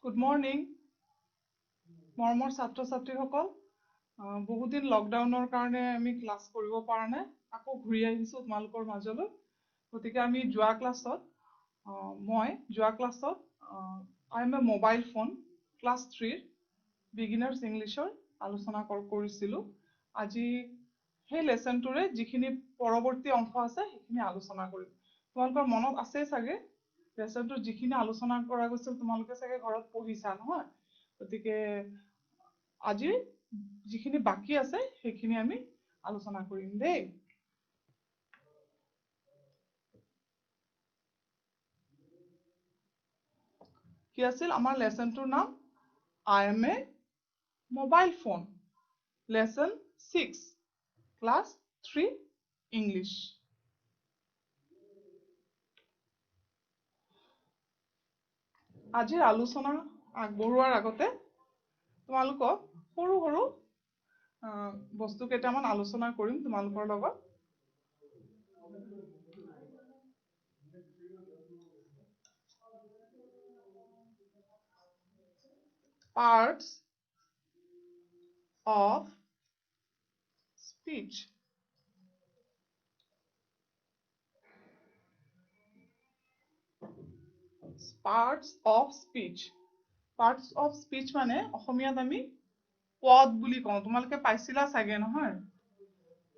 Good morning, মৰমৰ ছাত্ৰ ছাত্ৰীসকল। বহুত দিন লকডাউনৰ কাৰণে আমি ক্লাছ কৰিব পৰা নাই, আকৌ ঘূৰি আহিছো তোমালোকৰ মাজলৈ। গতিকে আমি যোৱা ক্লাছত I am a mobile phone class 3 beginners ইংলিছৰ আলোচনা কৰিছিলো। আজি সেই লেসনটোৰে যিখিনি পৰৱৰ্তী অংশ আছে সেইখিনি আলোচনা কৰিম। তোমালোকৰ মনত আছে চাগে লেসনটোৰ যিখিনি আলোচনা কৰা গৈছিল তোমালোকে চাগে ঘৰত পঢ়িছা নহয়। গতিকে আজি যিখিনি বাকি আছে সেইখিনি আমি আলোচনা কৰিম দেই। কি আছিল আমাৰ লেসনটোৰ নাম I am a mobile phone lesson 6 class 3 English। আজিৰ আলোচনা আগবঢ়োৱাৰ আগতে তোমালোকক সৰু সৰু বস্তু কেইটামান আলোচনা কৰিম তোমালোকৰ লগত। Parts of speech। Parts of speech। Parts of speech মানে অসমীয়াত আমি পদ বুলি কওঁ। তোমালোকে পাইছিলা চাগে নহয়,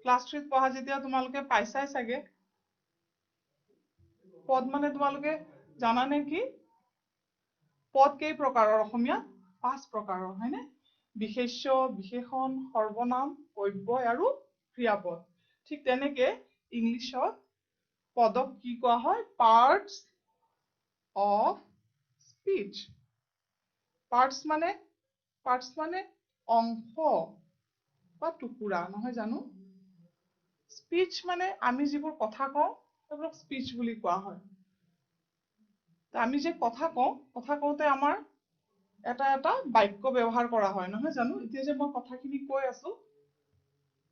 ক্লাছ 3 পঢ়া যেতিয়া তোমালোকে পাইছাই চাগে। পদ মানে তোমালোকে জানানে কি? পদ কেই প্ৰকাৰৰ অসমীয়াত? 5 প্ৰকাৰৰ, হয়নে? বিশেষ্য, বিশেষণ, সৰ্বনাম, অব্যয় আৰু ক্ৰিয়াপদ। ঠিক তেনেকে ইংলিছত পদক কি কোৱা হয়? Parts of speech। Parts মানে অংশ বা টুকুৰা, নহয় জানো? স্পিচ মানে আমি যিবোৰ কথা কওঁ সেইবোৰক স্পিচ বুলি কোৱা হয়। আমি যে কথা কওঁতে আমাৰ এটা বাক্য ব্যৱহাৰ কৰা হয়, নহয় জানো? এতিয়া যে মই কথাখিনি কৈ আছো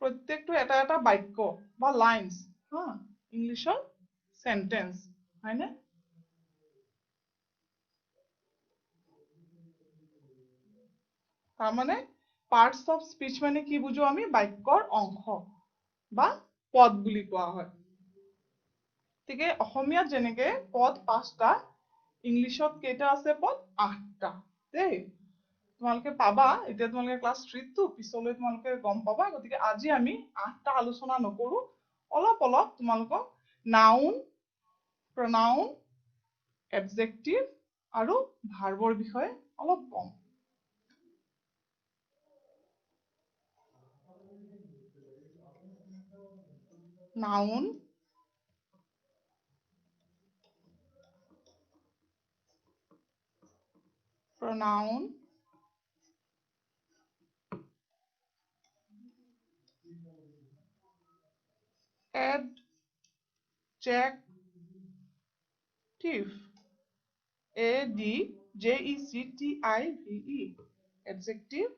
প্ৰত্যেকটো এটা বাক্য বা লাইনছ, ইংলিছৰ সেন্টেন্স, হয়নে? তাৰমানে পাৰ্টস অফ স্পিচ মানে কি বুজো আমি? বাক্যৰ অংশ বা পদ বুলি কোৱা হয়। গতিকে অসমীয়াত যেনেকে পদ 5টা, ইংলিছত কেইটা আছে পদ? 8টা দেই। তোমালোকে পাবা, এতিয়া তোমালোকে ক্লাছ 3 টো, পিছলৈ তোমালোকে গম পাবা। গতিকে আজি আমি 8টা আলোচনা নকৰো, অলপ তোমালোকক নাউন, প্ৰনাউন, এডজেক্টিভ আৰু ভাৰ্বৰ বিষয়ে অলপ কম। Noun, pronoun, adjective, adjective, adjective,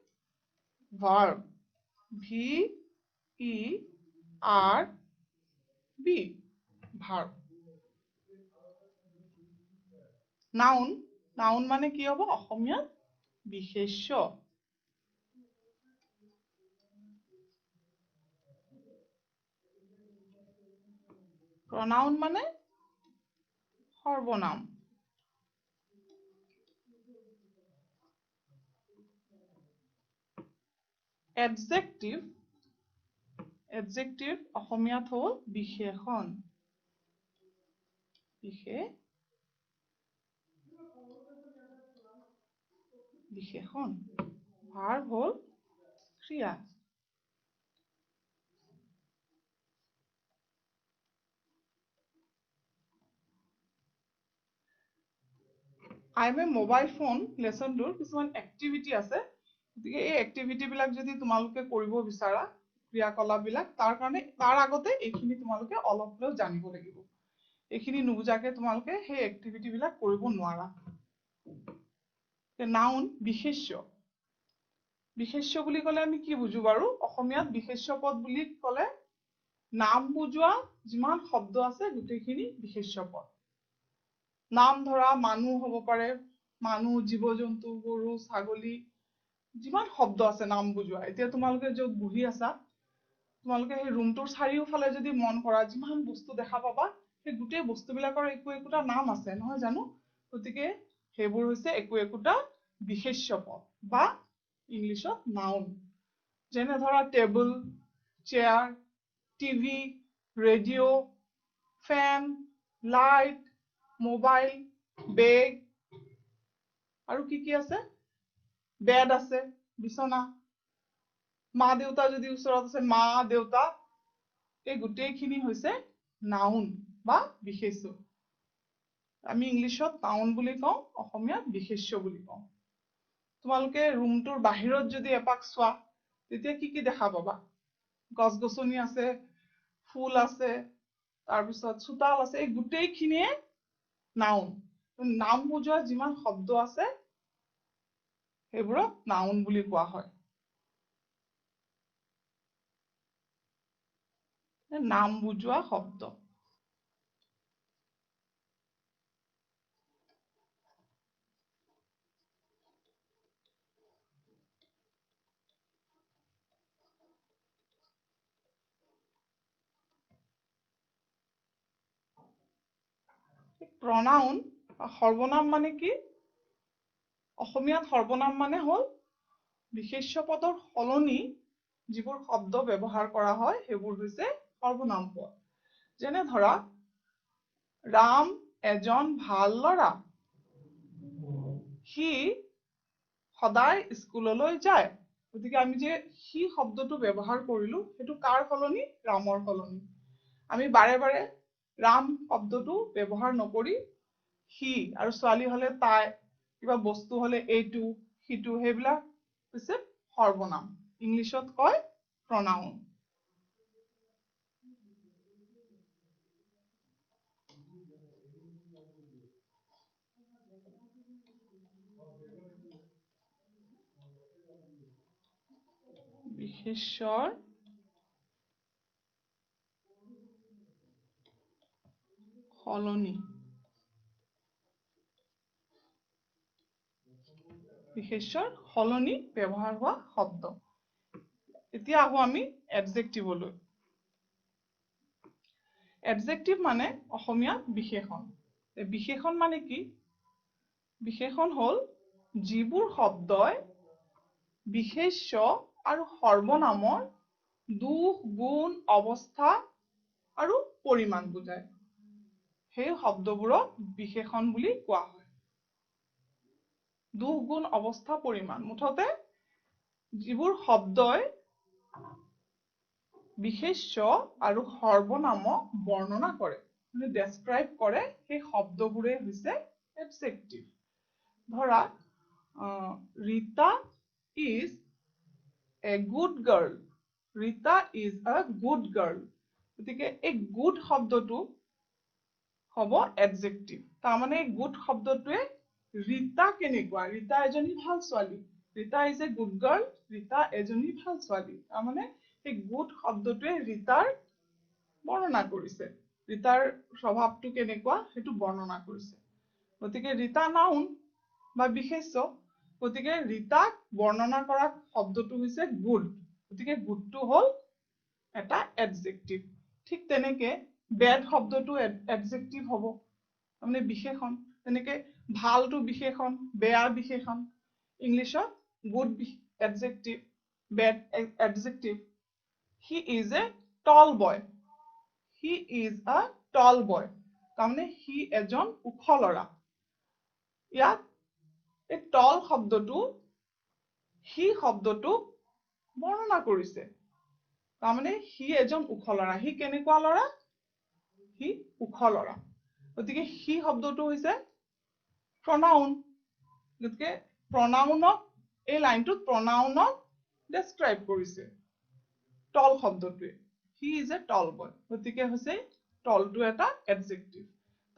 verb, verb, verb। Noun, noun মানে কি হ'ব? অসমীয়াত বিশেষ্য। প্ৰনাউন মানে সৰ্বনাম। এডজেক্টিভ, এডজেক্টিভ অসমীয়াত হ'ল বিশেষণ। বিশেষণ। ভাৰ্ব হ'ল ক্ৰিয়া। I am a mobile phone লেসনটোৰ কিছুমান এক্টিভিটি আছে। গতিকে এই এক্টিভিটি বিলাক যদি তোমালোকে কৰিব বিচাৰা, ক্ৰিয়াকলাপ বিলাক, তাৰ আগতে এইখিনি তোমালোকে অলপ হলেও জানিব লাগিব। এইখিনি নুবুজাকে তোমালোকে সেই এক্টিভিটি বিলাক কৰিব নোৱাৰা। নাউন, বিশেষ্য। বিশেষ্য বুলি ক'লে আমি কি বুজো বাৰু? অসমীয়াত বিশেষ্য পদ বুলি ক'লে নাম বুজোৱা যিমান শব্দ আছে গোটেইখিনি বিশেষ্য পদ। নাম ধৰা মানুহ হ'ব পাৰে, মানুহ, জীৱ-জন্তু, গৰু, ছাগলী, যিমান শব্দ আছে নাম বুজোৱা। এতিয়া তোমালোকে য'ত বহি আছা, তোমালোকে সেই ৰুমটোৰ চাৰিওফালে যদি মন কৰা, যিমান বস্তু দেখা পাবা, সেই গোটেই বস্তুবিলাকৰ একো একোটা নাম আছে, নহয় জানো? গতিকে সেইবোৰ হৈছে একো একোটা বিশেষ্য পদ বা ইংলিছত নাউন। যেনে ধৰা টেবুল, চেয়াৰ, টিভি, ৰেডিঅ', ফেন, লাইট, মোবাইল, বেগ, আৰু কি আছে? বেড আছে, বিছনা। মা দেউতা যদি ওচৰত আছে, মা দেউতা, এই গোটেইখিনি হৈছে নাউন বা বিশেষ্য। আমি ইংলিছত নাউন বুলি কওঁ, অসমীয়াত বিশেষ্য বুলি কওঁ। তোমালোকে ৰুমটোৰ বাহিৰত যদি এপাক চোৱা, তেতিয়া কি দেখা পাবা? গছ-গছনি আছে, ফুল আছে, তাৰপিছত চোতাল আছে, এই গোটেইখিনিয়ে নাউন। নাম বুজোৱা যিমান শব্দ আছে, সেইবোৰক নাউন বুলি কোৱা হয়। নাম বুজোৱা শব্দ। প্ৰনাউন বা সৰ্বনাম মানে কি? অসমীয়াত সৰ্বনাম মানে হ'ল বিশেষ্য পদৰ সলনি যিবোৰ শব্দ ব্যৱহাৰ কৰা হয়, সেইবোৰ হৈছে সৰ্বনাম পদ। যেনে ধৰা, ৰাম এজন ভাল ল'ৰা, সি সদায় স্কুললৈ যায়। গতিকে আমি যে সি শব্দটো ব্যৱহাৰ কৰিলো, সেইটো কাৰ সলনি? ৰামৰ সলনি। আমি বাৰে বাৰে ৰাম শব্দটো ব্যৱহাৰ নকৰি সি, আৰু ছোৱালী হলে তাই, কিবা বস্তু হলে এইটো সিটো, সেইবিলাক হৈছে সৰ্বনাম। ইংলিছত কয় প্ৰনাউন। বিশেষ্যৰ সলনি। বিশেষ্যৰ সলনি ব্যৱহাৰ হোৱা শব্দ। এতিয়া আহো আমি এডজেক্টিভলৈ। এডজেক্টিভ মানে অসমীয়াত বিশেষণ। বিশেষণ মানে কি? বিশেষণ হ'ল যিবোৰ শব্দই বিশেষ্য আৰু সৰ্বনামৰ দুখ, গুণ, অৱস্থা আৰু পৰিমাণ বুজায়। সেই শব্দবোৰক বিশেষণ বুলি কোৱা হয়। দুখ, গুণ, অৱস্থা, পৰিমাণ, মুঠতে যিবোৰ শব্দই বিশেষ্য আৰু সৰ্বনামক বৰ্ণনা কৰে, মানে ডেছক্ৰাইব কৰে, সেই শব্দবোৰেই হৈছে এডজেক্টিভ। ধৰা, Rita is a good girl. Rita is a good girl. গতিকে এই গুড শব্দটো হ'ব এডজেক্টিভ। তাৰমানে গুড শব্দটোৱে ৰীতা কেনেকুৱা? ৰীতা এজনী ভাল ছোৱালী। Rita is a good girl, Rita এজনী ভাল ছোৱালী। তাৰমানে সেই গুড শব্দটোৱে ৰীতাৰ বৰ্ণনা কৰিছে। ৰীতাৰ স্বভাৱটো কেনেকুৱা সেইটো বৰ্ণনা কৰিছে। গতিকে ৰীতা নাউন বা বিশেষ্য। গতিকে ৰীতাক বৰ্ণনা কৰা শব্দটো হৈছে গুড। গতিকে গুডটো হ'ল এটা এডজেক্টিভ। ঠিক তেনেকে বেড শব্দটো এডজেক্টিভ হ'ব, তাৰমানে বিশেষণ। তেনেকে ভালটো বিশেষণ, বেয়া বিশেষণ। ইংলিছত good adjective, bed adjective. He is a tall boy. He is a tall boy. তাৰমানে সি এজন ওখ ল'ৰা। ইয়াত এই tall শব্দটো সি শব্দটোক বৰ্ণনা কৰিছে। তাৰমানে সি এজন ওখ ল'ৰা। সি কেনেকুৱা ল'ৰা? সি ওখ ল'ৰা। গতিকে সি শব্দটো হৈছে প্ৰনাউন। গতিকে প্ৰনাউনক, এই লাইনটোত প্ৰনাউনক ডেছক্ৰাইব কৰিছে টল শব্দটোৱে। হি ইজ এ টল বয়। গতিকে হৈছে টলটো এটা এডজেক্টিভ।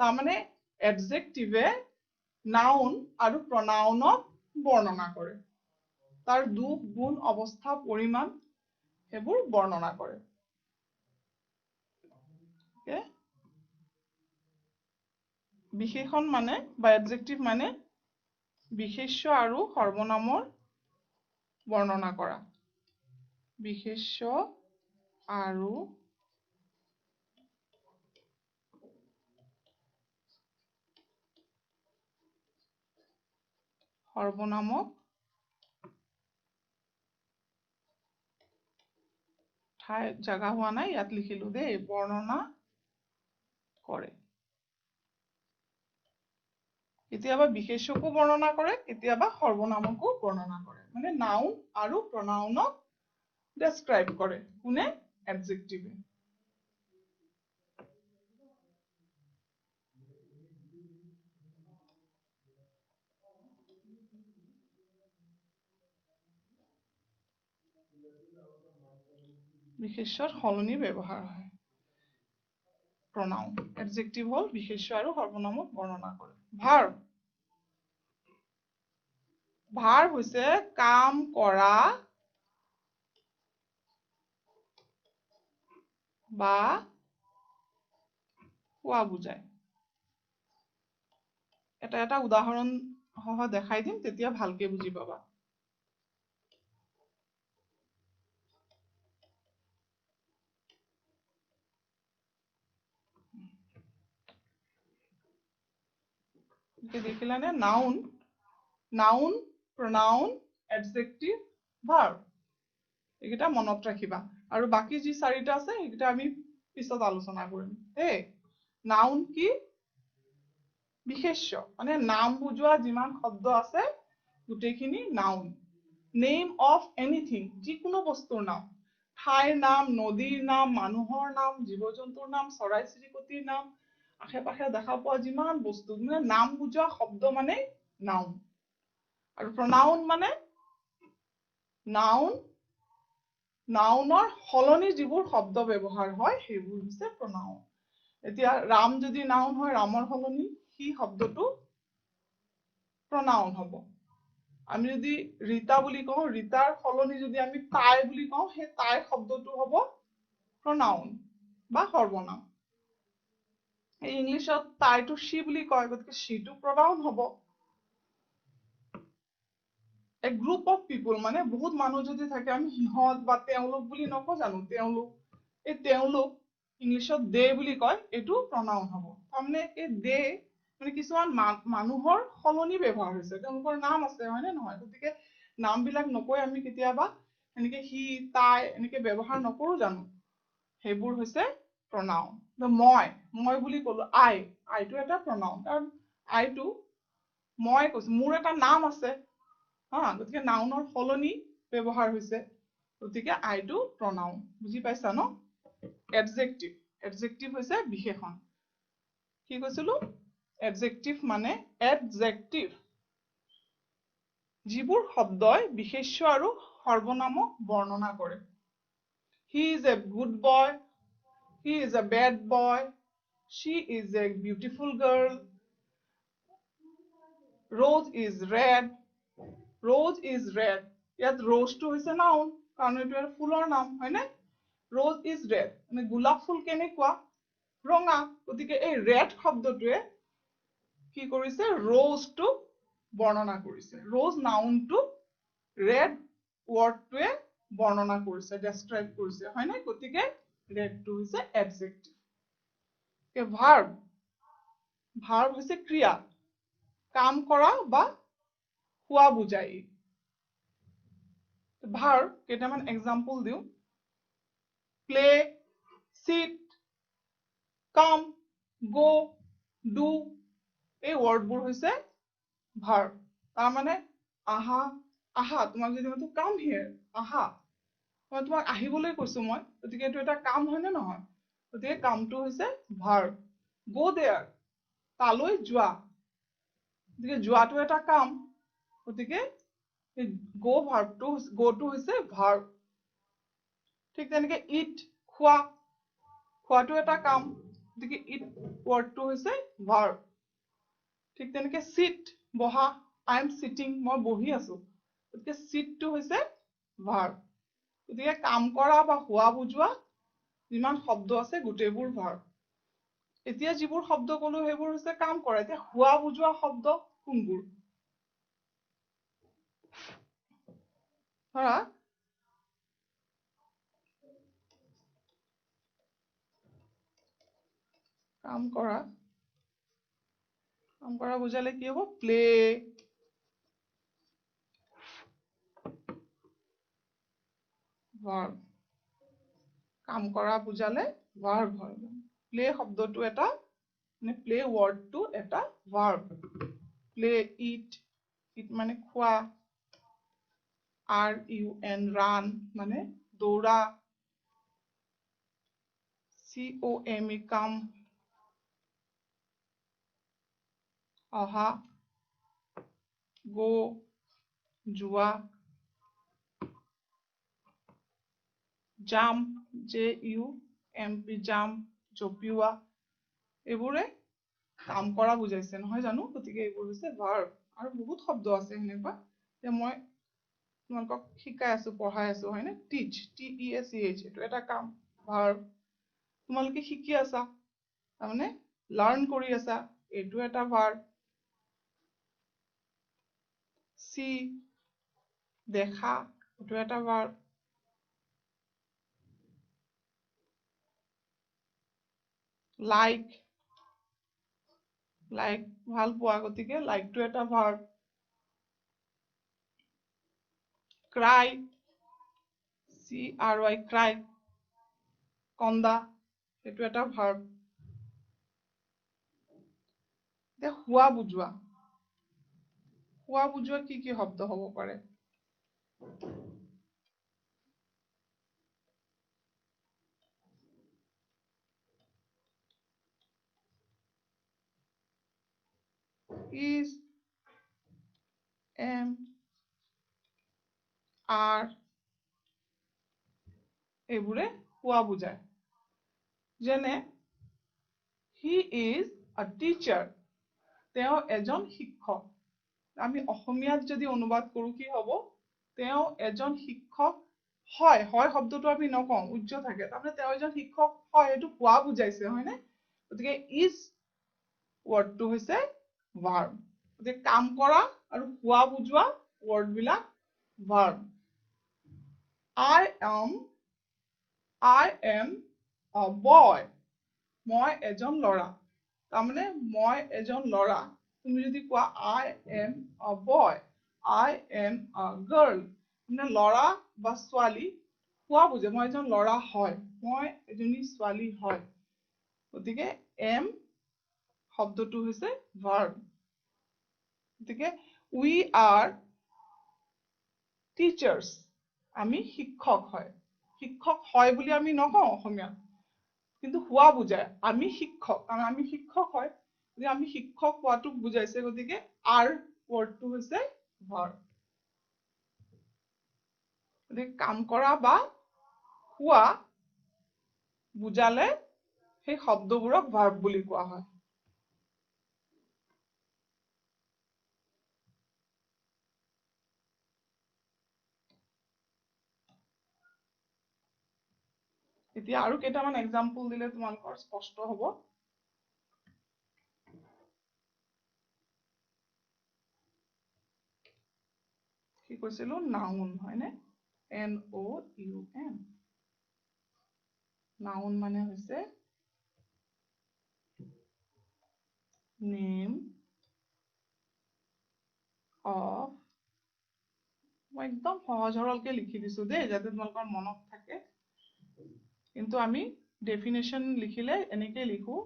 তাৰমানে এডজেক্টিভে নাউন আৰু প্ৰনাউনক বৰ্ণনা কৰে। তাৰ দুখ, গুণ, অৱস্থা, পৰিমাণ সেইবোৰ বৰ্ণনা কৰে। বিশেষণ মানে বা এডজেক্টিভ মানে বিশেষ্য আৰু সৰ্বনামৰ বৰ্ণনা কৰা বিশেষ্য আৰু সৰ্বনামক ঠাই জাগা হোৱা নাই ইয়াত লিখিলো দেই বৰ্ণনা কৰে কেতিয়াবা বিশেষ্যকো বৰ্ণনা কৰে কেতিয়াবা সৰ্বনামকো বৰ্ণনা কৰে মানে নাউন আৰু প্ৰনাউনক ডেসক্ৰাইব কৰে কোনে এডজেক্টিভে বিশেষ্যৰ সলনি ব্যৱহাৰ হয় pronoun adjective হল বিশেষ্য আৰু সৰ্বনামক বৰ্ণনা কৰে verb হৈছে কাম কৰা বা হোৱা বুজায় এটা উদাহৰণ সহ দেখাই দিম তেতিয়া ভালকে বুজি পাবা দেখিলানে noun noun pronoun adjective verb এইকেইটা মনত ৰাখিবা আৰু বাকি যি চাৰিটা আছে এইকেইটা আমি পিছত আলোচনা কৰিম এই noun কি বিশেষ্য মানে নাম বুজোৱা যিমান শব্দ আছে গোটেইখিনি noun name of anything যিকোনো বস্তুৰ নাম ঠাইৰ নাম নদীৰ নাম মানুহৰ নাম জীৱ-জন্তুৰ নাম চৰাই-চিৰিকটিৰ নাম আশে-পাশে দেখা পোৱা যিমান বস্তু মানে নাম বুজোৱা শব্দ মানে নাউন আৰু pronoun মানে নাউন নাউনৰ সলনি যিবোৰ শব্দ ব্যৱহাৰ হয় সেইবোৰ হৈছে pronoun এতিয়া ৰাম যদি নাউন হয় ৰামৰ সলনি সি শব্দটো pronoun হ'ব আমি যদি ৰীতা বুলি কওঁ ৰীতাৰ সলনি যদি আমি তাই বুলি কওঁ সেই তাই শব্দটো হ'ব pronoun বা সৰ্বনাম এই ইংলিশত তাইটো she বুলি কয় গতিকে she টো pronoun হ'ব a group of people মানে বহুত মানুহ যদি থাকে আমি সিহঁত বা তেওঁলোক বুলি নকওঁ জানো তেওঁলোক এই তেওঁলোক ইংলিশত they বুলি কয় এটো pronoun হ'ব তাৰমানে এই they মানে কিছুমান মানুহৰ সলনি ব্যৱহাৰ হৈছে তেওঁলোকৰ নাম আছে হয়নে নহয় গতিকে নামবিলাক নকৈ আমি কেতিয়াবা এনেকে he তাই এনেকে ব্যৱহাৰ নকৰো জানো সেইবোৰ হৈছে pronoun মই বুলি ক'লো I টো এটা pronoun কাৰণ I টো মই কৈছো মোৰ এটা নাম আছে গতিকে নাউনৰ সলনি ব্যৱহাৰ হৈছে গতিকে I টো pronoun বুজি পাইছা ন adjective হৈছে বিশেষণ কি কৈছিলো adjective মানে adjective যিবোৰ শব্দই বিশেষ্য আৰু সৰ্বনামক বৰ্ণনা কৰে he is a good boy he is a bad boy she is a beautiful girl rose is red ইয়াত rose টো হৈছে noun কাৰণ এইটো এটা ফুলৰ নাম হয়নে rose is red মানে গোলাপ ফুল কেনেকুৱা ৰঙা গতিকে এই red শব্দটোৱে কি কৰিছে rose টো বৰ্ণনা কৰিছে rose noun টো red word টোৱে বৰ্ণনা কৰিছে describe কৰিছে হয়নে গতিকে red টো হৈছে adjective verb হৈছে ক্ৰিয়া কাম কৰা বা হোৱা বুজায় verb কেইটামান এক্সাম্পল দিও play sit come go do এই ওয়াৰ্ডবোৰ হৈছে verb তাৰ মানে আহা তোমাক যদি মই come here আহা মই তোমাক আহিবলৈ কৈছো মই গতিকে এটো এটা কাম হয় নে নহয় গতিকে কামটো হৈছে verb go there তালৈ যোৱা গতিকে যোৱাটো এটা কাম গতিকে go টো হৈছে verb ঠিক তেনেকে eat খোৱাটো এটা কাম গতিকে eat wordটো হৈছে verb ঠিক তেনেকে sit বহা I am sitting মই বহি আছো গতিকে sit টো হৈছে verb গতিকে কাম কৰা বা হোৱা বুজোৱা যিমান শব্দ আছে গোটেইবোৰ verb এতিয়া যিবোৰ শব্দ ক'লো সেইবোৰ হৈছে কাম কৰা এতিয়া হোৱা বুজোৱা শব্দ কোনবোৰ ধৰা কাম কৰা বুজালে কি হ'ব প্লে ভাৰ্ব কাম কৰা বুজালে ভাৰ্ব হয় প্লে শব্দটো এটা মানে প্লে ৱৰ্ডটো এটা ভাৰ্ব প্লে ইট মানে খোৱা RUN ৰান মানে দৌৰা COME কাম অহা গো যোৱা জাম্প JUMP জাম্প জঁপিওৱা এইবোৰে কাম কৰা বুজাইছে নহয় জানো গতিকে এইবোৰ হৈছে ভাৰ্ব আৰু বহুত শব্দ আছে সেনেকুৱা যে মই তোমালোকক শিকাই আছো পঢ়াই আছো হয়নে টিচ TEACH এইটো এটা কাম ভাৰ্ব তোমালোকে শিকি আছা তাৰমানে লাৰ্ণ কৰি আছা এইটো এটা ভাৰ্ব সি দেখা এইটো এটা ভাৰ্ব লাইক ভাল পোৱা গতিকে লাইকটো এটা ভাৰ্ব ক্ৰাই CRY ক্ৰাই কন্দা সেইটো এটা ভাৰ্ব শুৱা বুজোৱা কি শব্দ হ'ব পাৰে is am are এইবোৰে শুৱা বুজায় যেনে he is a teacher তেওঁ এজন শিক্ষক আমি অসমীয়াত যদি অনুবাদ কৰো কি হ'ব তেওঁ এজন শিক্ষক হয় শব্দটো আমি নকওঁ উজ্জ্ব থাকে তাৰমানে তেওঁ এজন শিক্ষক হয় এইটো কোৱা বুজাইছে হয়নে গতিকে is ৱৰ্ডটো হৈছে ভাৰ্ব গতিকে কাম কৰা আৰু কোৱা বুজোৱা ৱৰ্ডবিলাক verb I am a boy মই এজন ল'ৰা তাৰমানে মই এজন ল'ৰা তুমি যদি কোৱা I am a boy I am a girl মানে ল'ৰা বা ছোৱালী কোৱা বুজে মই এজন ল'ৰা হয় মই এজনী ছোৱালী হয় গতিকে am শব্দটো হৈছে verb গতিকে we are teachers আমি শিক্ষক হয় বুলি আমি নকওঁ অসমীয়াত কিন্তু হোৱা বুজায় আমি শিক্ষক কাৰণ আমি শিক্ষক হয় যে আমি শিক্ষক হোৱাটোক বুজাইছে গতিকে are wordটো হৈছে verb গতিকে কাম কৰা বা হোৱা বুজালে সেই শব্দবোৰক verb বুলি কোৱা হয় এতিয়া আৰু কেইটামান এক্সাম্পল দিলে তোমালোকৰ স্পষ্ট হ'ব কি কৈছিলো নাউন হয়নে NOUN নাউন মানে হৈছে নেম অফ মই একদম সহজ সৰলকে লিখি দিছো দেই যাতে তোমালোকৰ মনত থাকে কিন্তু আমি ডেফিনেশ্যন লিখিলে এনেকৈ লিখো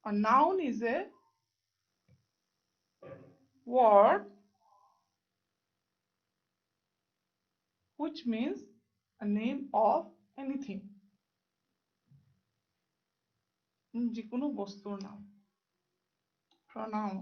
a noun is a word which means a name of anything যিকোনো বস্তুৰ নাম pronoun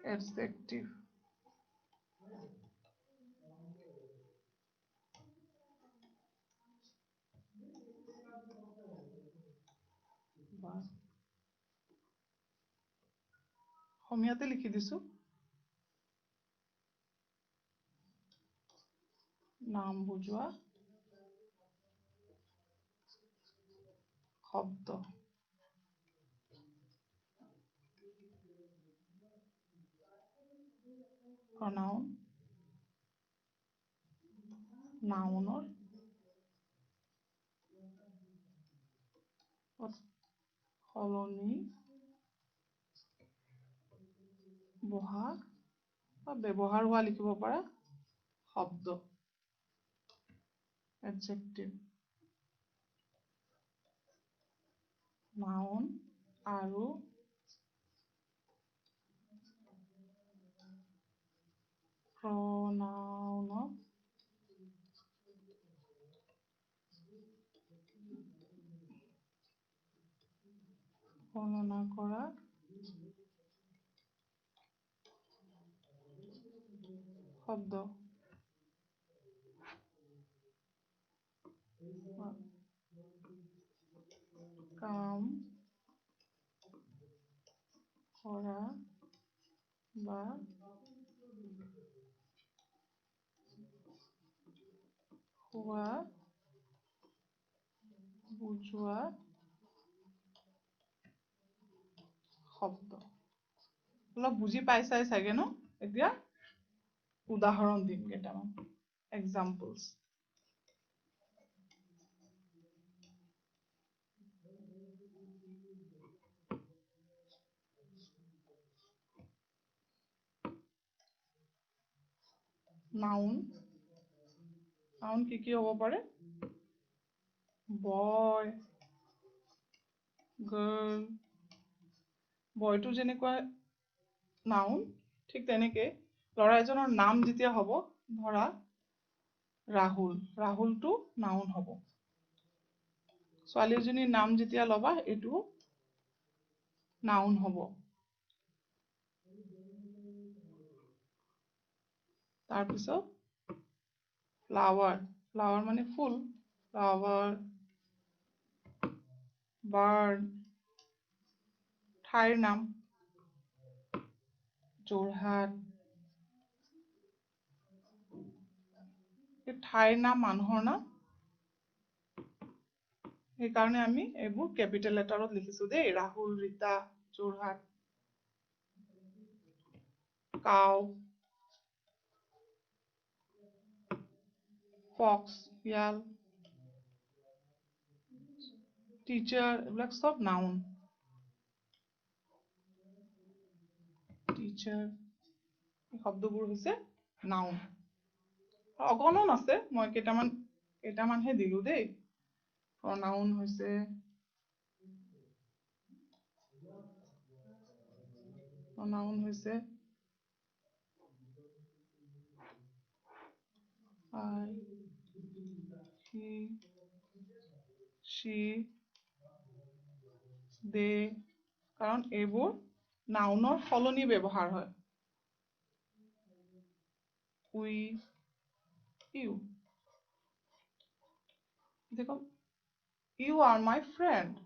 adjective অসমীয়াতে লিখি দিছো নাম বুজোৱা শব্দ pronoun নাউনৰ সলনি বহা বা ব্যৱহাৰ হোৱা লিখিব পাৰা শব্দ adjective noun আৰু pronoun বৰ্ণনা কৰা শব্দ কাম কৰা বা খোৱা বুজোৱা শব্দ অলপ বুজি পাইছাই চাগে ন এতিয়া উদাহৰণ দিম কেইটামান এক্সাম্পলছ নাউন নাউন কি হ'ব পাৰে বয় গাৰ্ল বয়টো যেনেকুৱা নাউন ঠিক তেনেকে ল'ৰা এজনৰ নাম যেতিয়া হ'ব ধৰা ৰাহুল ৰাহুলটো নাউন হ'ব ছোৱালী এজনীৰ নাম যেতিয়া ল'বা এইটো নাউন হ'ব তাৰপিছত ফ্লাৱাৰ ফ্লাৱাৰ মানে ফুল ফ্লাৱাৰ বাৰ্ড ঠাইৰ নাম যোৰহাট এই ঠাইৰ নাম মানুহৰ নাম সেইকাৰণে আমি এইবোৰ কেপিটেল লেটাৰত লিখিছো দেই ৰাহুল ৰীতা যোৰহাট কাউ ফক্স শিয়াল টিচাৰ এইবিলাক সব নাউন টিচাৰ এই শব্দবোৰ হৈছে নাউন অগণন আছে মই কেইটামানহে দিলো দেই প্ৰনাউন হৈছে I, he, she, they কাৰণ এইবোৰ নাউনৰ সলনি ব্যৱহাৰ হয় we, you দেখো you are my friend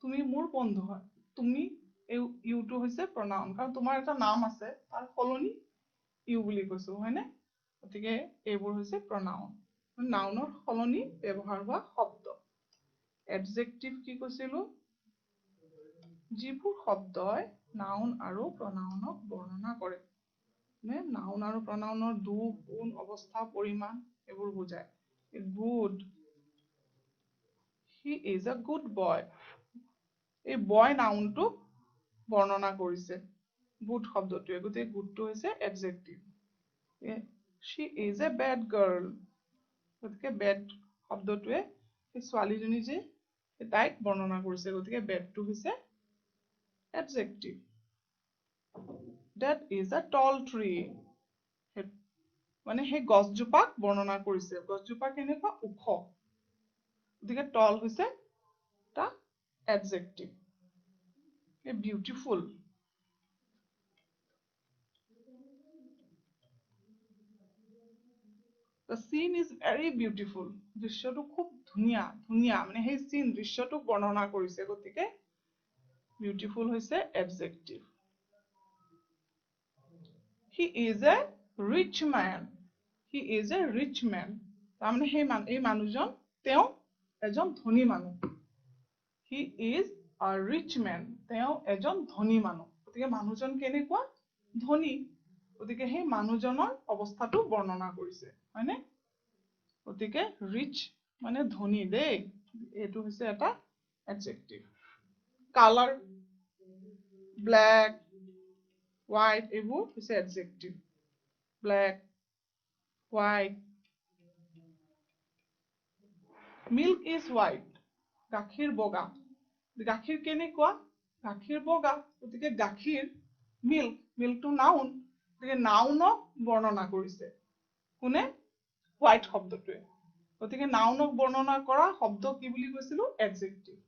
তুমি মোৰ বন্ধু হয় তুমি ইউটো হৈছে pronoun কাৰণ তোমাৰ এটা নাম আছে তাৰ সলনি ইউ বুলি কৈছো হয়নে গতিকে এইবোৰ হৈছে pronoun নাউনৰ সলনি ব্যৱহাৰ হোৱা শব্দ adjective কি কৈছিলো যিবোৰ শব্দই নাউন আৰু pronounক বৰ্ণনা কৰে নাউন আৰু pronounৰ দুখ গুণ অৱস্থা পৰিমাণ এইবোৰ বুজায় good he is a good boy এই boy নাউনটো বৰ্ণনা কৰিছে good শব্দটোৱে গতিকে goodটো হৈছে adjective she is a bad girl গতিকে bad শব্দটোৱে এই ছোৱালীজনী যে তাইক বৰ্ণনা কৰিছে গতিকে badটো হৈছে adjective that is a tall tree মানে সেই গছজোপাক বৰ্ণনা কৰিছে গছজোপা কেনেকুৱা ওখ গতিকে tall হৈছে এটা adjective beautiful the scene is very beautiful দৃশ্যটো খুব ধুনীয়া মানে সেই scene দৃশ্যটোক বৰ্ণনা কৰিছে গতিকে beautiful হৈছে adjective he is a rich man he is a rich man তাৰমানে এই মানুহজন তেওঁ এজন ধনী মানুহ he is a rich man তেওঁ এজন ধনী মানুহ গতিকে মানুহজন কেনেকুৱা ধনী গতিকে সেই মানুহজনৰ অৱস্থাটো বৰ্ণনা কৰিছে হয়নে গতিকে ৰিচ মানে ধনী দেই এইটো হৈছে এটা এডজেক্টিভ কালাৰ ব্লেক white এইবোৰ হৈছে adjective black white milk is white গাখীৰ বগা গাখীৰ কেনেকুৱা গাখীৰ বগা গতিকে গাখীৰ milk টো নাউন গতিকে নাউনক বৰ্ণনা কৰিছে কোনে white শব্দটোৱে গতিকে নাউনক বৰ্ণনা কৰা শব্দ কি বুলি কৈছিলো adjective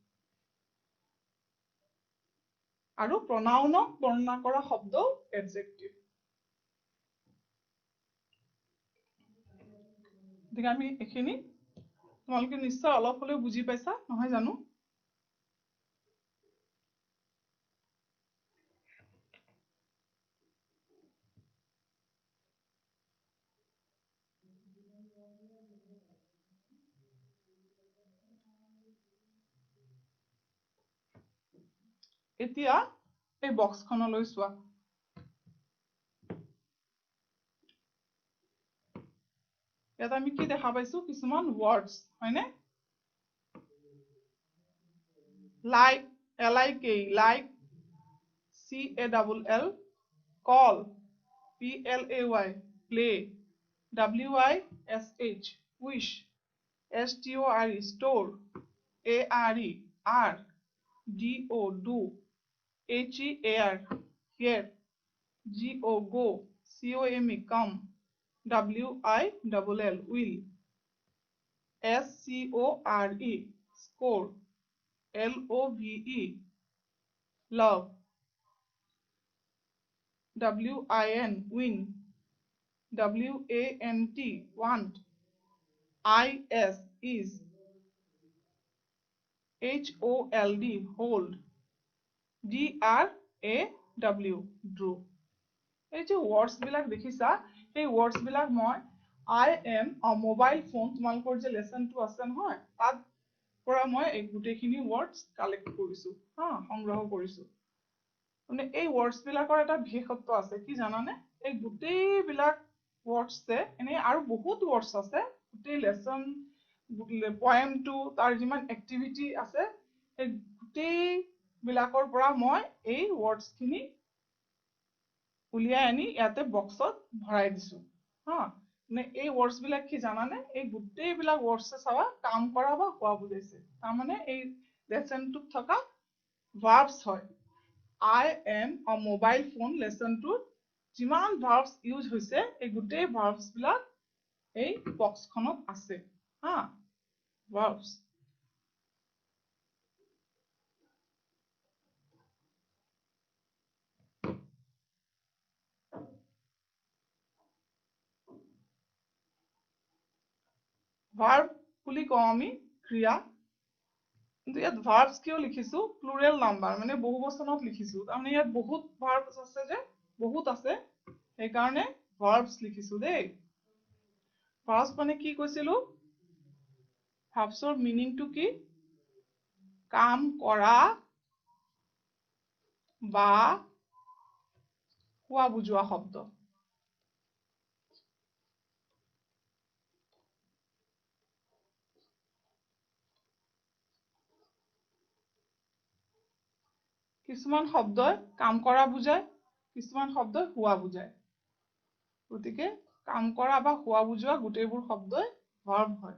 আৰু pronounক বৰ্ণনা কৰা শব্দ adjective গতিকে আমি এখিনি তোমালোকে নিশ্চয় অলপ হলেও বুজি পাইছা নহয় জানো এতিয়া এই বক্সখনলৈ চোৱা ইয়াত আমি কি দেখা পাইছো কিছুমান words হয়নে like like like call call play play wish store store are do hear here go come will score love love win want is hold drew এই যে words বিলাক দেখিছা এই words বিলাক মই I am a mobile phone তোমালোকৰ যে লেসনটো আছে নহয় তাত পৰা মই এই গুটেখিনি words কালেক্ট কৰিছো সংগ্ৰহ কৰিছো মানে এই words বিলাকৰ এটা বিশেষত্ব আছে কি জানানে এই গুটেই বিলাক words এনে আৰু বহুত words আছে গুটেই লেসন poem টো তাৰ যিমান activity আছে এই গুটেই বিলাকৰ পৰা মই এই words খিনি উলিয়াই আনি ইয়াতে বক্সত ভৰাই দিছো মানে এই words বিলাক কি জানানে এই গুটেই বিলাক words চাবা কাম কৰা বা হোৱা বুজাইছে তাৰ মানে এই লেসনটোত থকা verbs হয় I am a mobile phone লেসনটোত যিমান verbs ইউজ হৈছে এই গুটেই verbs বিলাক এই বক্সখনত আছে verbs verb বুলি কওঁ আমি ক্ৰিয়া কিন্তু ইয়াত verbs কিয় লিখিছো plural number মানে বহুবচনত লিখিছো তাৰমানে ইয়াত বহুত verbs আছে যে বহুত আছে সেই কাৰণে verbs লিখিছো দেই verbs মানে কি কৈছিলো verbs ৰ meaning টো কি কাম কৰা বা হোৱা বুজোৱা শব্দ কিছুমান শব্দই কাম কৰা বুজায় কিছুমান শব্দই হোৱা বুজায় গতিকে কাম কৰা বা হোৱা বুজোৱা গুটেইবোৰ শব্দই verb হয়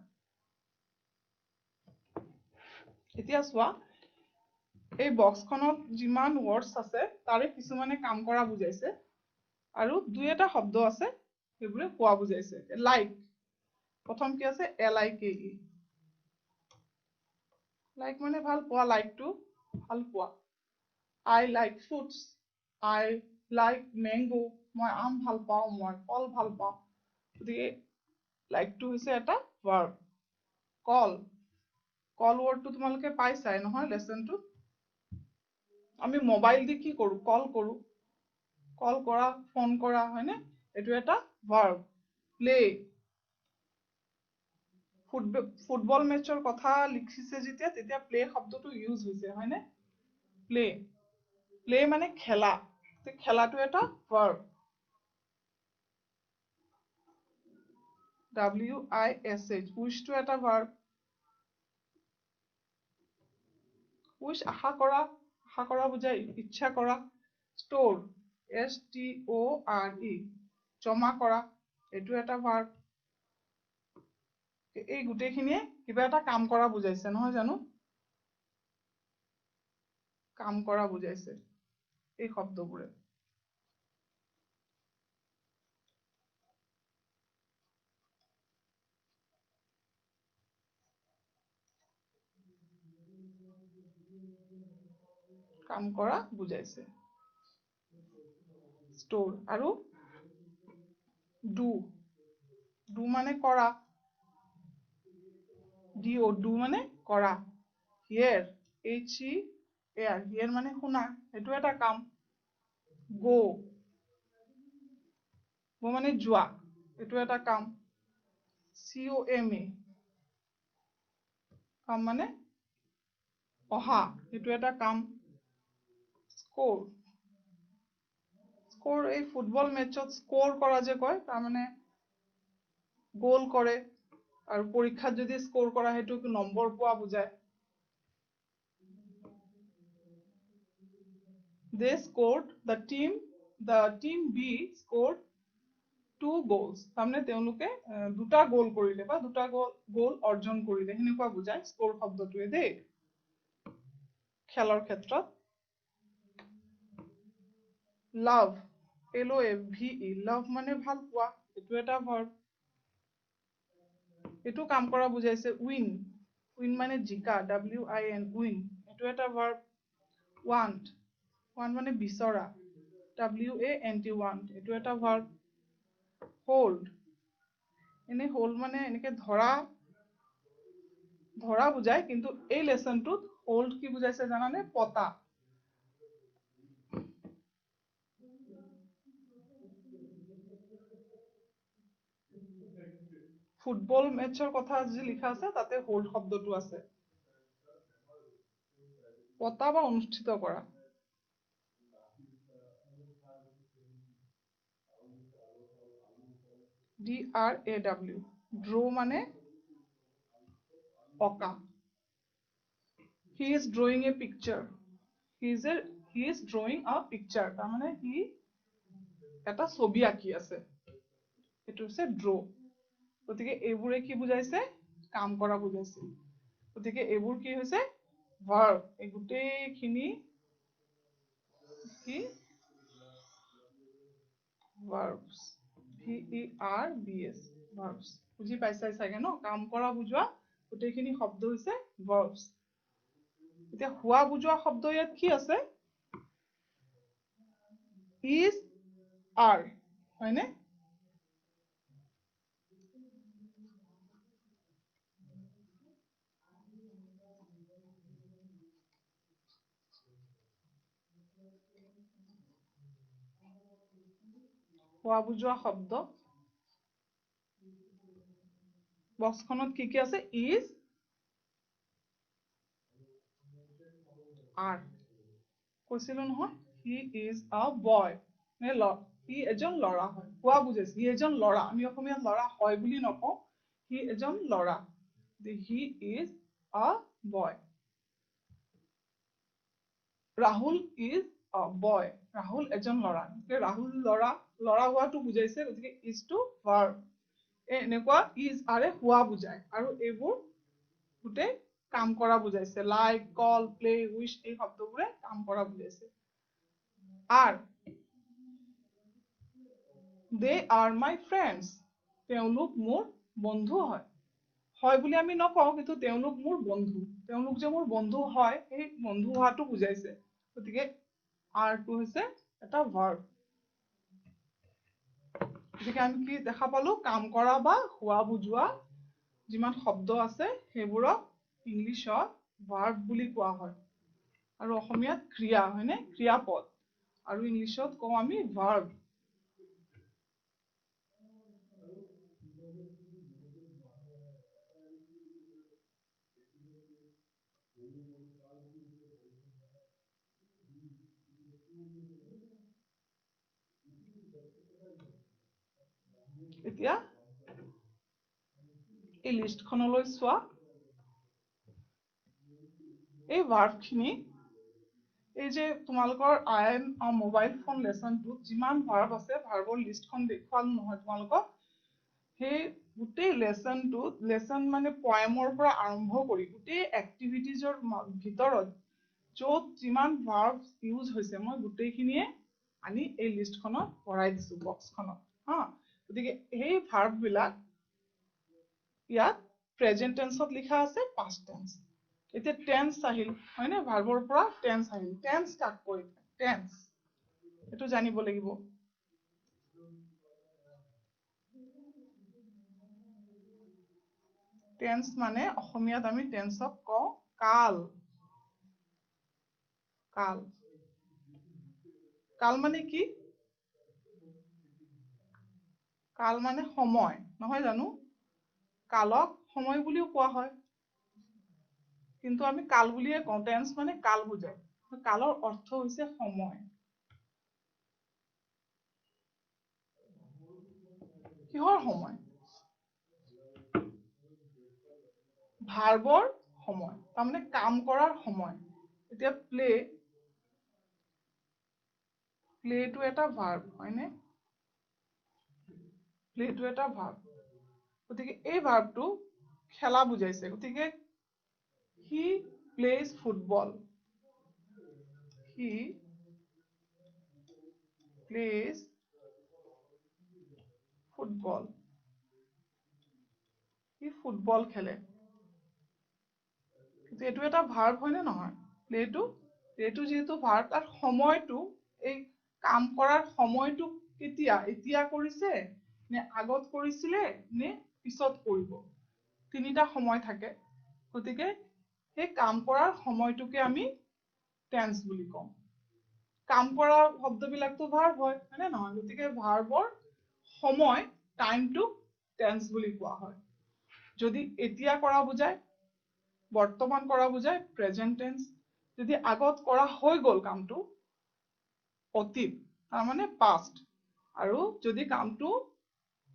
এতিয়া চোৱা এই বক্সখনত যিমান words আছে তাৰে কিছুমানে কাম কৰা বুজাইছে আৰু দুই এটা শব্দ আছে সেইবোৰে হোৱা বুজাইছে like প্ৰথম কি আছে like like মানে ভাল পোৱা like টো ভাল পোৱা I like fruits I like mango মই আম ভাল পাওঁ মই ফল ভাল পাওঁ গতিকে like টো হৈছে এটা verb call word টো তোমালোকে পাইছাই নহয় লেসনটোত আমি মোবাইল দি কি কৰো কল কৰা ফোন কৰা হয়নে এটো এটা verb play ফুটবল মেচৰ কথা লিখিছে যেতিয়া তেতিয়া প্লে শব্দটো ইউজ হৈছে হয়নে প্লে প্লে মানে খেলা খেলাটো এটা ভাৰ্ব WISH wish টো এটা ভাৰ্ব wish আশা কৰা বুজায় ইচ্ছা কৰা store STORE জমা কৰা এইটো এটা ভাৰ্ব এই গোটেইখিনিয়ে কিবা এটা কাম কৰা বুজাইছে নহয় জানো কাম কৰা বুজাইছে এই শব্দবোৰে কাম কৰা বুজাইছে store আৰু do মানে কৰা do মানে কৰা hear hear মানে শুনা এইটো এটা কাম go মানে যোৱা এইটো এটা কাম COMA কাম মানে অহা এইটো এটা কাম স্কোৰ এই ফুটবল মেচত স্কোৰ কৰা যে কয় তাৰ মানে গোল কৰে আৰু পৰীক্ষাত যদি স্কোৰ কৰা সেইটো নম্বৰ পোৱা বুজায় they scored the team B scored 2 goals তাৰমানে তেওঁলোকে দুটা গোল কৰিলে বা দুটা গোল অৰ্জন কৰিলে হেনেকুৱা বুজায় স্কোৰ শব্দটোৱে দেই খেলৰ ক্ষেত্ৰত love LOVE love মানে ভাল পোৱা এইটো এটা ভাৰ্ব এইটো কাম কৰা বুজাইছে win মানে জিকা WIN win এইটো এটা ভাৰ্ব want মানে বিচৰা WANT want এইটো এটা ভাৰ্ব hold hold মানে এনেকে ধৰা বুজায় কিন্তু এই লেসনটোত hold কি বুজাইছে জানানে পতা ফুটবল মেচৰ কথা যি লিখা আছে তাতে hold শব্দটো আছে পতা বা অনুষ্ঠিত কৰা DRAW draw মানে অকা he is drawing a picture he is drawing a picture তাৰমানে he এটা ছবি আঁকি আছে এইটো হৈছে draw গতিকে এইবোৰে কি বুজাইছে কাম কৰা বুজাইছে গতিকে এইবোৰ কি হৈছে verb এই গোটেইখিনি কি verbs verbs বুজি পাইছাই চাগে ন কাম কৰা বুজোৱা গোটেইখিনি শব্দ হৈছে verbs এতিয়া হোৱা বুজোৱা শব্দ ইয়াত কি আছে is are হয়নে হোৱা বুজোৱা শব্দ বক্সখনত কি আছে is are কৈছিলো নহয় he is a boy নে সি এজন লৰা হয় হোৱা বুজাইছে সি এজন লৰা আমি অসমীয়াত লৰা হয় বুলি নকওঁ সি এজন লৰা he is a boy Rahul is a boy Rahul এজন লৰা ৰাহুল লৰা হোৱাটো বুজাইছে গতিকে is to verb এনেকুৱা is are হোৱা বুজায় আৰু এইবোৰ গোটেই কাম কৰা বুজাইছে like call play wish এই শব্দবোৰে কাম কৰা বুজাইছে are they are my friends তেওঁলোক মোৰ বন্ধু হয় বুলি আমি নকওঁ কিন্তু তেওঁলোক মোৰ বন্ধু তেওঁলোক যে মোৰ বন্ধু হয় এই বন্ধু হোৱাটো বুজাইছে গতিকে are টো হৈছে এটা verb গতিকে আমি কি দেখা পালো কাম কৰা বা হোৱা বুজোৱা যিমান শব্দ আছে সেইবোৰক ইংলিছত verb বুলি কোৱা হয় আৰু অসমীয়াত ক্ৰিয়া হয়নে ক্ৰিয়াপদ আৰু ইংলিছত কওঁ আমি verb এতিয়া এই লিষ্টখনলৈ চোৱা এই ভাৰ্বখিনি এই যে তোমালোকৰ আইএন মোবাইল ফোন লেসনটোত যিমান ভাৰ্ব আছে ভাৰ্বৰ লিষ্টখন দেখুৱাল নহয় তোমালোকক সেই গোটেই লেসন মানে পয়েমৰ পৰা আৰম্ভ কৰি গোটেই এক্টিভিটিজৰ ভিতৰত য'ত যিমান ভাৰ্ব ইউজ হৈছে মই গোটেইখিনিয়ে আনি এই লিষ্টখনত ভৰাই দিছো বক্সখনত হা গতিকে এই ভাৰ্ববিলাক ইয়াত প্ৰেজেন্ট টেন্সত লিখা আছে পাষ্ট টেন্স এতিয়া টেন্স আহিল হয়নে ভাৰ্বৰ পৰা টেন্স আহিল টেন্স কাক কয় টেন্স এটো জানিব লাগিব টেন্স মানে অসমীয়াত আমি টেন্সক কওঁ কাল কাল কাল মানে কি কাল মানে সময় নহয় জানো কালক সময় বুলিও কোৱা হয় কিন্তু আমি কাল বুলিয়ে কওঁ টেন্স মানে কাল বুজায় কালৰ অৰ্থ হৈছে সময় কিহৰ সময় ভাৰ্বৰ সময় তাৰমানে কাম কৰাৰ সময় এতিয়া প্লেটো এটা ভাৰ্ব হয়নে প্লেটো এটা ভাৰ্ব গতিকে এই ভাৰ্বটো খেলা বুজাইছে গতিকে he plays football he plays football he football খেলে কিন্তু এটো এটা ভাৰ্ব হয় নে নহয় প্লেটো যেহেতু ভাৰ্ব তাৰ সময়টো এই কাম কৰাৰ সময়টো কেতিয়া এতিয়া কৰিছে নে আগত কৰিছিলে নে পিছত কৰিব তিনিটা সময় থাকে গতিকে এই কাম কৰাৰ সময়টোকে আমি টেন্স বুলি কওঁ কাম কৰা শব্দবিলাকতো ভাৰ্ব হয় হয়নে নহয় গতিকে ভাৰ্বৰ সময় টাইমটো টেন্স বুলি কোৱা হয় যদি এতিয়া কৰা বুজায় বৰ্তমান কৰা বুজায় প্ৰেজেন্ট টেন্স যদি আগত কৰা হৈ গল কামটো অতীত তাৰমানে পাষ্ট আৰু যদি কামটো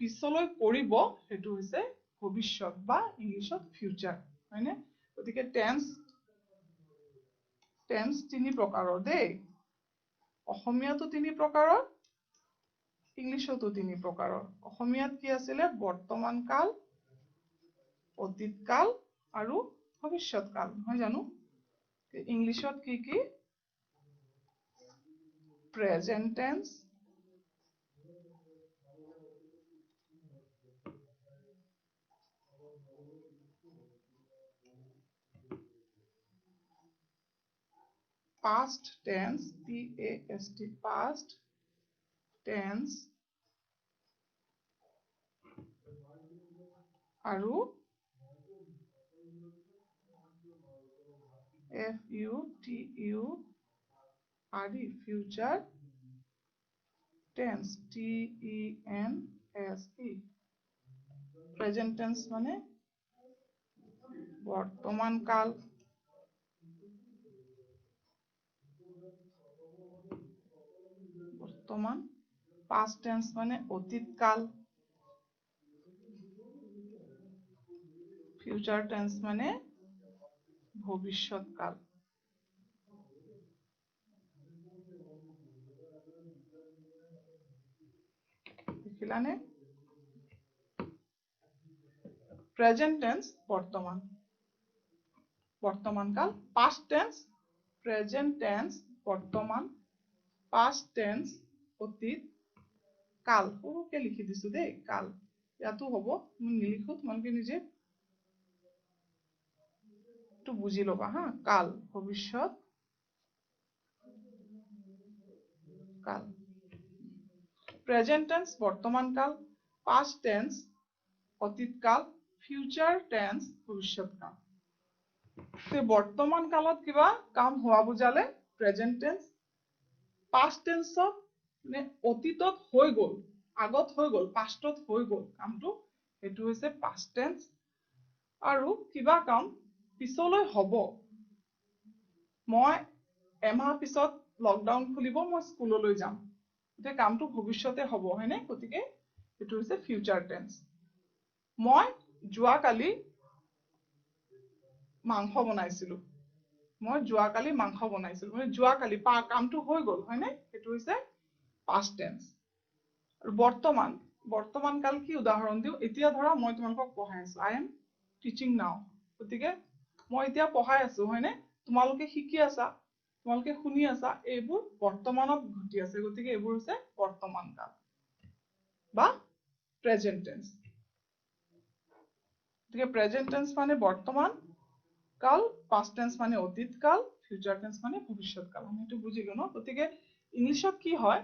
পিছলৈ কৰিব হেতু হৈছে ভৱিষ্যত বা ইংলিছত ফিউচাৰ হয়নে গতিকে টেন্স তিনি প্ৰকাৰৰ দেই অসমীয়াটো তিনি প্ৰকাৰৰ ইংলিছতো তিনি প্ৰকাৰৰ অসমীয়াত কি আছিলে বৰ্তমান কাল অতীত কাল আৰু ভৱিষ্যৎ কাল নহয় জানো ইংলিছত কি present tense past tense past past tense আৰু future tense tense present tense মানে বৰ্তমান কাল বৰ্তমান past tense মানে অতীত কাল future tense মানে ভৱিষ্যৎ কাল দেখিলানে present tense বৰ্তমান কাল past tense present tense বৰ্তমান past tense অতীত কাল সৰুকে লিখি দিছো দেই কাল ইয়াতো হ'ব মই নিলিখো তোমালোকে নিজে তো বুজি লবা হা কাল ভৱিষ্যৎ কাল প্ৰেজেন্ট টেন্স বৰ্তমান কাল পাষ্ট টেন্স অতীত কাল ফিউচাৰ টেন্স ভৱিষ্যৎ কাল বৰ্তমান কালত কিবা কাম হোৱা বুজালে প্ৰেজেন্ট টেন্স পাষ্ট টেন্সত নে অতীতত হৈ গল আগত হৈ গল পাষ্টত হৈ গল কামটো এটো হৈছে পাষ্ট টেন্স আৰু কিবা কাম পিছলৈ হ'ব মই এমাহ পিছত লকডাউন খুলিব মই স্কুললৈ যাম গতিকে কামটো ভৱিষ্যতে হ'ব হয়নে গতিকে এটো হৈছে ফিউচাৰ টেন্স মই যোৱাকালি মাংস বনাইছিলো মই যোৱাকালি মাংস বনাইছিলো মানে যোৱাকালি কামটো হৈ গল হয়নে এটো হৈছে past tense আৰু বৰ্তমান কাল কি উদাহৰণ দিও এতিয়া ধৰা মই তোমালোকক পঢ়াই আছো I am teaching now গতিকে মই এতিয়া পঢ়াই আছো হয়নে তোমালোকে শিকি আছা তোমালোকে শুনি আছা এইবোৰ বৰ্তমানত ঘটি আছে গতিকে এইবোৰ হৈছে বৰ্তমান কাল বা present tense গতিকে present tense মানে বৰ্তমান কাল past tense মানে অতীত কাল future tense মানে ভৱিষ্যৎ কাল আমি এটো বুজিলো ন গতিকে ইংলিশত কি হয়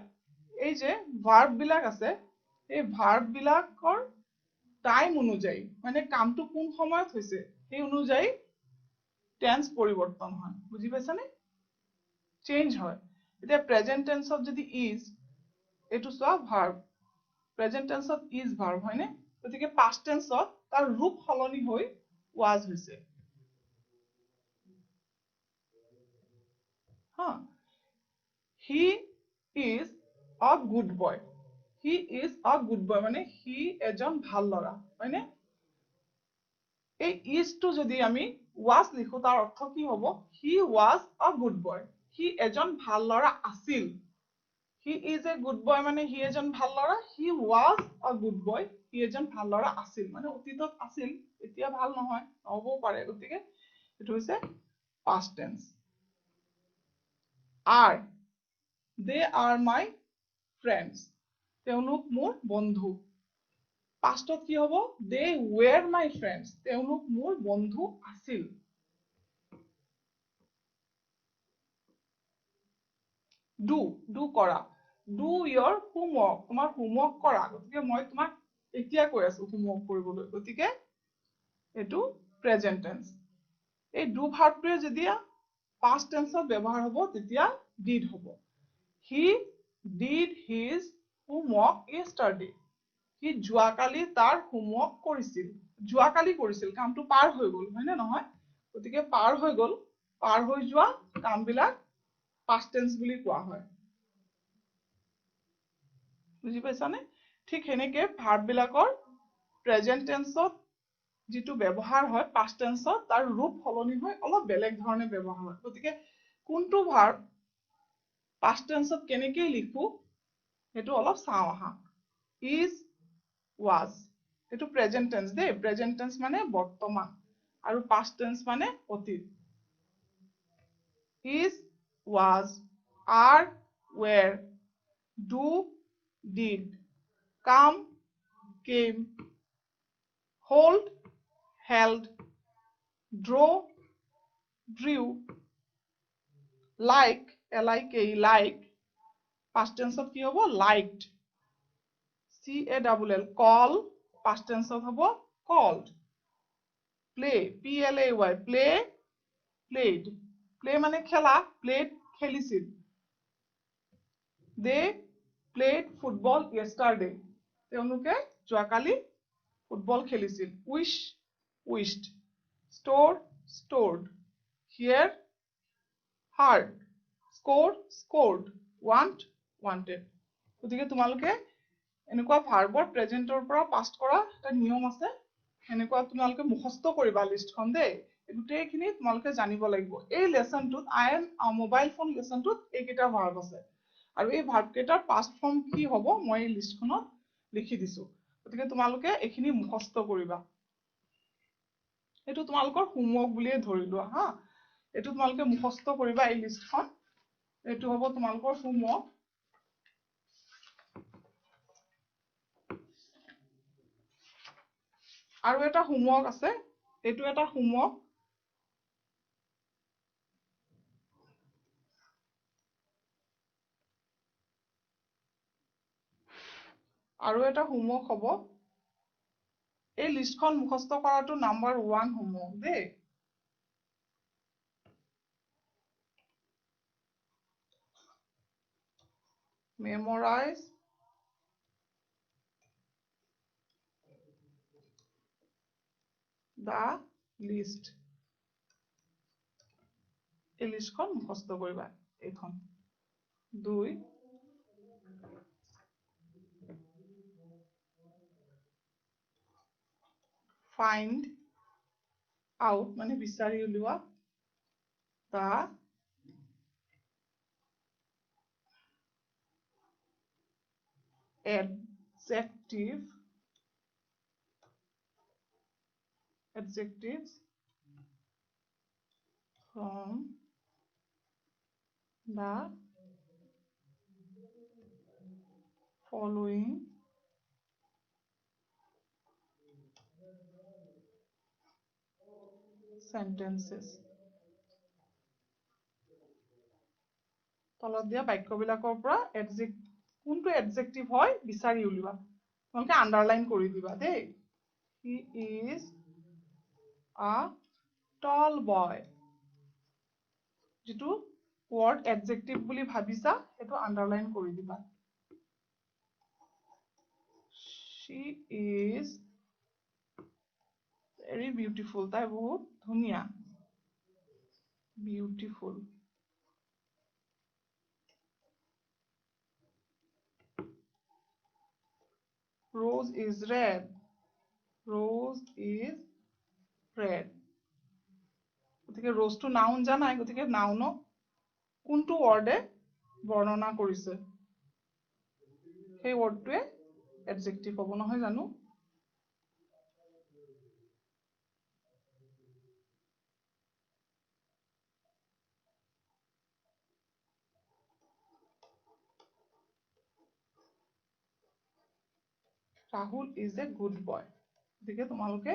এই যে ভার্ব বিলাক আছে এই ভার্ব বিলাকৰ টাইম অনুযায়ী মানে কামটো কোন সময়ত হৈছে সেই অনুযায়ী টেন্স পৰিৱৰ্তন হয় বুজি পাইছানে চেঞ্জ হয় এতিয়া প্ৰেজেন্ট টেন্সত যদি ইজ এটো চোৱা ভাৰ্ব প্ৰেজেন্ট টেন্সত ইজ ভাৰ্ব হয়নে গতিকে পাষ্ট টেন্সত তাৰ ৰূপ সলনি হৈ was হৈছে he is a good boy he is a good boy মানে he এজন ভাল লৰা হয়নে এই is to যদি আমি was লিখো তাৰ অৰ্থ কি হ'ব he was a good boy he এজন ভাল লৰা আছিল he is a good boy মানে he এজন ভাল লৰা he was a good boy he এজন ভাল লৰা আছিল মানে অতীতত আছিল এতিয়া ভাল নহয় নহবও পাৰে গতিকে এটো হৈছে past tense are they are my friends তেওঁলোক মোৰ বন্ধু পাষ্টত কি হ'ব they were my friends তেওঁলোক মোৰ বন্ধু আছিল do কৰা do your homework তোমাৰ homework কৰা গতিকে মই তোমাক এতিয়া কৈ আছো homework কৰিবলৈ গতিকে এটো present tense এই do ভাৰ্বটোৱে যদি past tenseত ব্যৱহাৰ হ'ব তেতিয়া did হ'ব he did his homework yesterday he যোৱাকালি তাৰ homework কৰিছিল কামটো পাৰ হৈ গল হয়নে নহয় গতিকে পাৰ হৈ যোৱা কামবিলাক past tense বুলি কোৱা হয় বুজি পাইছানে ঠিক হেনেকে ভাৰ্ব বিলাকৰ প্ৰেজেন্ট টেন্সত যেটো ব্যৱহাৰ হয় past tenseত তাৰ ৰূপ সলনি হৈ অলপ বেলেগ ধৰণে ব্যৱহাৰ হয় গতিকে কোনটো ভার্ব past tenseত কেনেকৈ লিখো হেতু অলপ চাও আহা is was এটো প্ৰেজেন্ট টেন্স দেই প্ৰেজেন্ট টেন্স মানে বৰ্তমান আৰু past tense মানে অতীত is was are were do did come came hold held draw drew like like past tenseত কি হ'ব liked call call past tenseত হ'ব called play play played play মানে খেলা played খেলিছিল they played football yesterday তেওঁলোকে যোৱাকালি ফুটবল খেলিছিল wished store stored hear heard scored wanted গতিকে তোমালোকে এনেকুৱা ভাৰ্বৰ প্ৰেজেন্টৰ পৰা পাষ্ট কৰা এটা নিয়ম আছে এনেকুৱা তোমালোকে মুখস্থ কৰিবা লিষ্টখন দেই গোটেইখিনি তোমালোকে জানিব লাগিব এই লেসনটোত মোবাইল ফোন লেসনটোত এইকেইটা ভাৰ্ব আছে আৰু এই ভাৰ্ব কেইটাৰ পাষ্ট ফৰ্ম কি হ'ব মই এই লিষ্টখনত লিখি দিছো গতিকে তোমালোকে এইখিনি মুখস্থ কৰিবা এটো তোমালোকৰ হোমৱৰ্ক বুলিয়ে ধৰি লোৱা হা এটো তোমালোকে মুখস্থ কৰিবা এই লিষ্টখন এটো হ'ব তোমালোকৰ হোমৱৰ্ক আৰু এটা হোমৱৰ্ক আছে এটো এটা হোমৱৰ্ক আৰু এটা হোমৱৰ্ক হ'ব এই লিষ্টখন মুখস্থ কৰাটো নাম্বাৰ 1 হোমৱৰ্ক দেই memorize the list এই লিষ্টখন মুখস্থ কৰিবা এইখন 2 find out মানে বিচাৰি উলিওৱা the adjectives from the following sentences. তলত দিয়া বাক্যবিলাকৰ পৰা কোনটো এডজেক্টিভ হয় বিচাৰি উলিওৱা তোমালোকে আন্ডাৰলাইন কৰি দিবা দেই he is a tall boy যেটো word adjective বুলি ভাবিছা এটো আন্ডাৰলাইন কৰি দিবা she is very beautiful তাই বহুত ধুনিয়া beautiful Rose is red. Rose is red. গতিকে rose to noun জানাই গতিকে noun কোনটো word বৰ্ণনা কৰিছে সেই wordটোৱে adjective হ'ব নহয় জানো Rahul is a good boy গতিকে তোমালোকে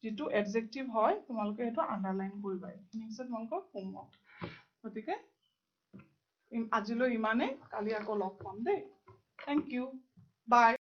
যেটো adjective হয় তোমালোকে হেটো আন্ডাৰলাইন কৰিবা নিছে তোমালোকৰ homework গতিকে আজিলৈ ইমানে কালি আকৌ লগ পাম দেই thank you bye